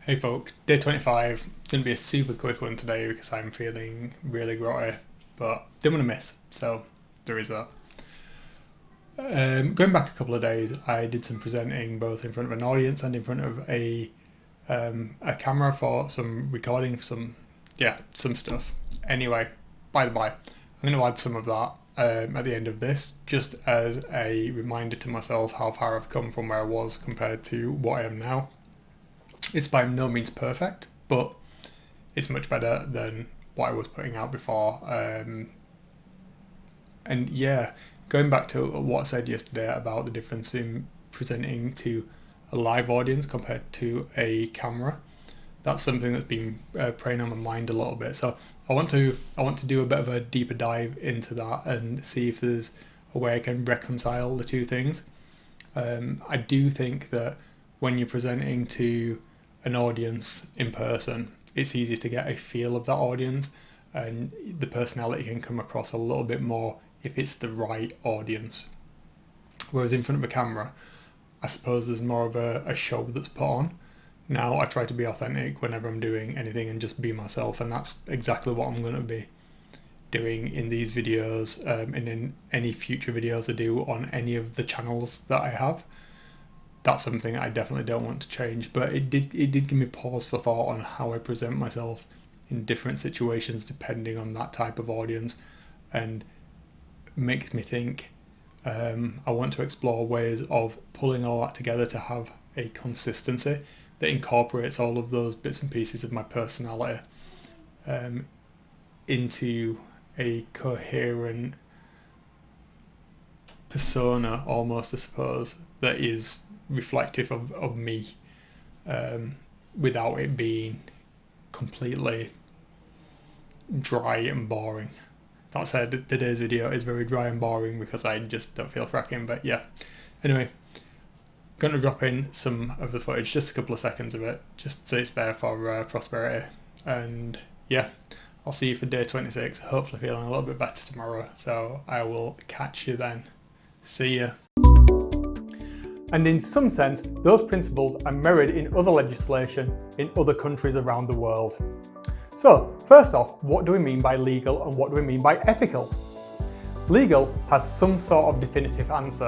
Hey folk, day 25, going to be a super quick one today because I'm feeling really grotty, but didn't want to miss, so there is that. Going back a couple of days, I did some presenting both in front of an audience and in front of a camera for some recording, some stuff. Anyway, by the by, I'm going to add some of that at the end of this, just as a reminder to myself how far I've come from where I was compared to what I am now. It's by no means perfect, but it's much better than what I was putting out before. And yeah, going back to what I said yesterday about the difference in presenting to a live audience compared to a camera, that's something that's been preying on my mind a little bit. So I want to do a bit of a deeper dive into that and see if there's a way I can reconcile the two things. I do think that when you're presenting to an audience in person, it's easy to get a feel of that audience, and the personality can come across a little bit more if it's the right audience. Whereas in front of a camera, I suppose there's more of a show that's put on. Now I try to be authentic whenever I'm doing anything and just be myself, and that's exactly what I'm going to be doing in these videos and in any future videos I do on any of the channels that I have. That's something I definitely don't want to change, but it did give me pause for thought on how I present myself in different situations depending on that type of audience, and makes me think I want to explore ways of pulling all that together to have a consistency that incorporates all of those bits and pieces of my personality into a coherent persona almost, I suppose, that is reflective of me without it being completely dry and boring. That said, today's video is very dry and boring because I just don't feel fracking, but yeah. Anyway, going to drop in some of the footage, just a couple of seconds of it, just so it's there for prosperity. And yeah, I'll see you for day 26, hopefully feeling a little bit better tomorrow, so I will catch you then. See ya. And in some sense, those principles are mirrored in other legislation in other countries around the world. So, first off, what do we mean by legal and what do we mean by ethical? Legal has some sort of definitive answer.